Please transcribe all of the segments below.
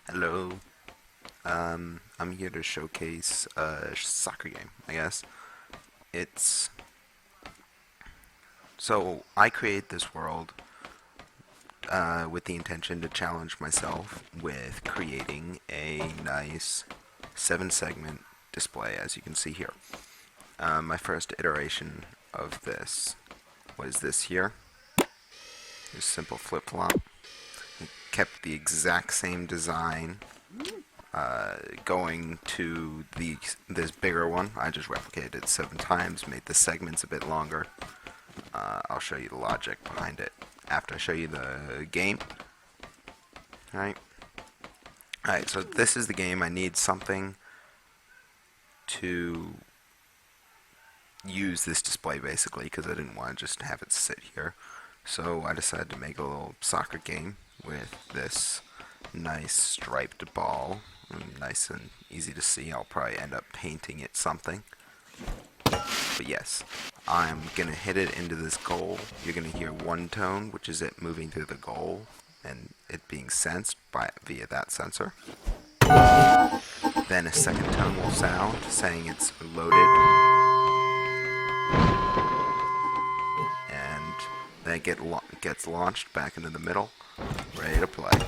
Hello. I'm here to showcase a soccer game, I guess. It's so I create this world with the intention to challenge myself with creating a nice 7 segment display, as you can see here. My first iteration of this was this here. This simple flip flop. Kept the exact same design going to this bigger one. I just replicated it 7 times, made the segments a bit longer. I'll show you the logic behind it after I show you the game. Alright. Alright, so this is the game. I need something to use this display basically because I didn't want to just have it sit here. So I decided to make a little soccer game with this nice striped ball. Nice and easy to see. I'll probably end up painting it something. But yes, I'm going to hit it into this goal. You're going to hear one tone, which is it moving through the goal and it being sensed via that sensor. Then a second tone will sound saying it's loaded. And then it gets launched back into the middle, ready to play.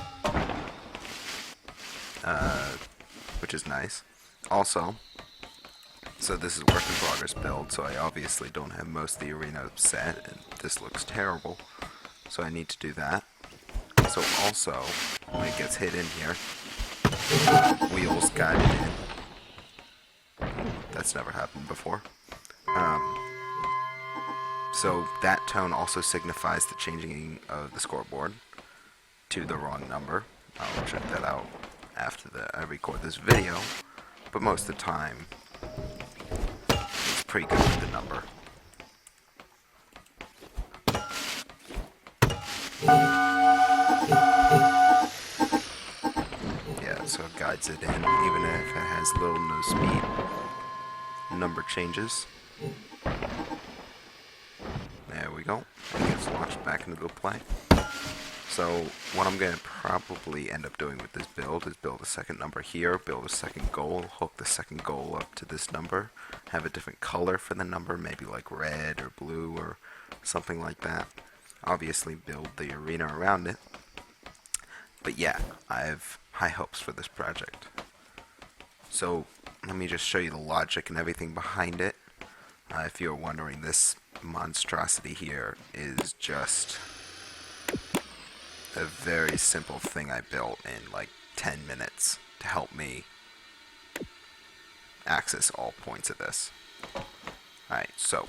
Which is nice. Also, so this is work in progress build, so I obviously don't have most of the arena set, and this looks terrible, so I need to do that. So also, when it gets hit in here, wheels guide it in. That's never happened before. So that tone also signifies the changing of the scoreboard to the wrong number. I'll check that out after I record this video, but most of the time it's pretty good with the number. Yeah, so it guides it in, even if it has little no speed. Number changes. There we go. It gets launched back into the play. So what I'm going to probably end up doing with this build is build a second number here, build a second goal, hook the second goal up to this number, have a different color for the number, maybe like red or blue or something like that. Obviously build the arena around it. But yeah, I have high hopes for this project. So let me just show you the logic and everything behind it. If you're wondering, this monstrosity here is just a very simple thing I built in like 10 minutes to help me access all points of this. Alright, so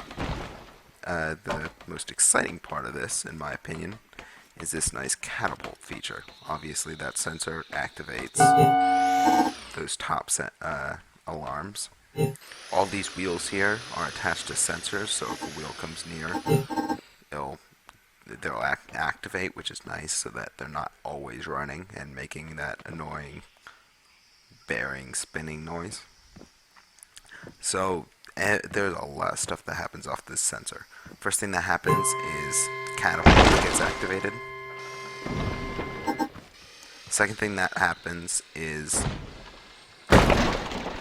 the most exciting part of this, in my opinion, is this nice catapult feature. Obviously that sensor activates those top alarms. All these wheels here are attached to sensors, so if a wheel comes near, they'll activate, which is nice, so that they're not always running and making that annoying bearing spinning noise. So there's a lot of stuff that happens off this sensor. First thing that happens is Catapult gets activated. Second thing that happens is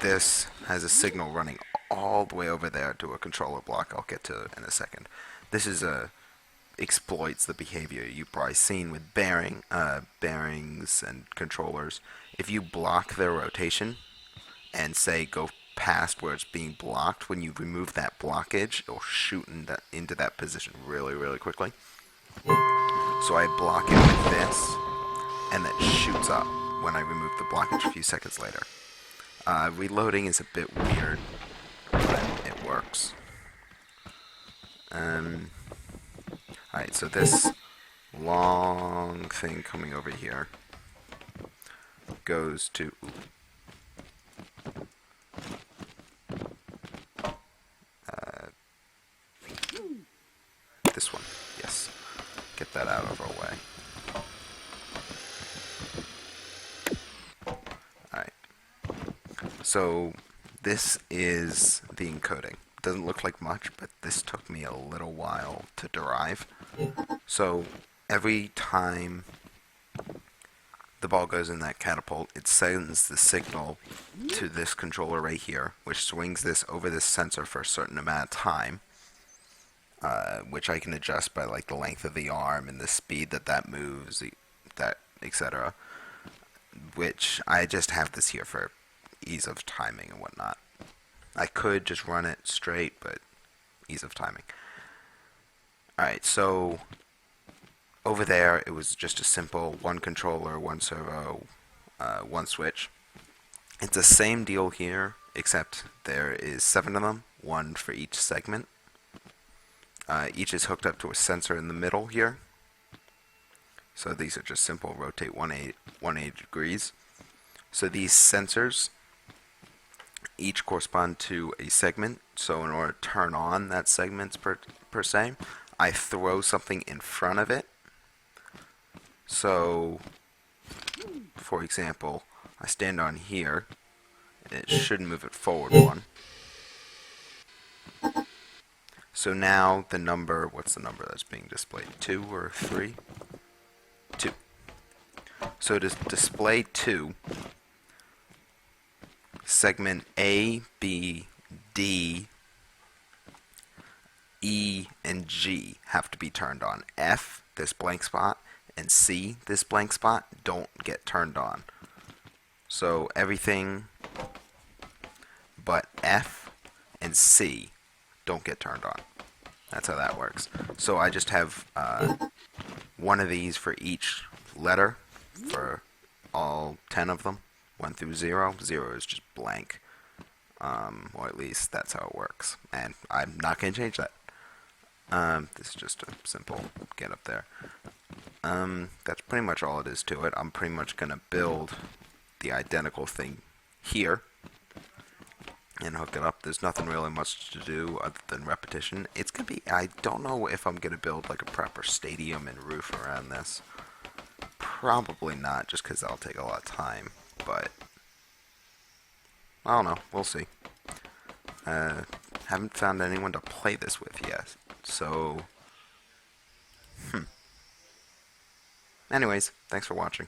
this has a signal running all the way over there to a controller block I'll get to in a second. This is exploits the behavior you've probably seen with bearings and controllers. If you block their rotation and say go past where it's being blocked, when you remove that blockage, it'll shoot into that position really, really quickly. So I block it with this, and that shoots up when I remove the blockage a few seconds later. Reloading is a bit weird, but it works. Alright, so this long thing coming over here goes to this one. Yes. Get that out of our way. Alright. So this is the encoding. Doesn't look like much, but this took me a little while to derive. So every time the ball goes in that catapult, it sends the signal to this controller right here, which swings this over this sensor for a certain amount of time, which I can adjust by like the length of the arm and the speed that that moves, that etc. Which I just have this here for ease of timing and whatnot. I could just run it straight, but ease of timing. Alright, so over there it was just a simple one controller, one servo, one switch. It's the same deal here, except there is 7 of them, one for each segment. Each is hooked up to a sensor in the middle here. So these are just simple rotate 180 degrees. So these sensors each correspond to a segment. So in order to turn on that segment per se, I throw something in front of it. So, for example, I stand on here, and it should move it forward one. So now the number, what's the number that's being displayed? 2 or 3? 2. So to display 2, segment A, B, D, E, and G have to be turned on. F, this blank spot, and C, this blank spot, don't get turned on. So everything but F and C don't get turned on. That's how that works. So I just have one of these for each letter for all 10 of them. 1 through 0. 0 is just blank. Or at least that's how it works. And I'm not going to change that. This is just a simple get up there. That's pretty much all it is to it. I'm pretty much going to build the identical thing here and hook it up. There's nothing really much to do other than repetition. It's going to be, I don't know if I'm going to build like a proper stadium and roof around this. Probably not, just because that'll take a lot of time. But I don't know. We'll see. Haven't found anyone to play this with yet. So, anyways, thanks for watching.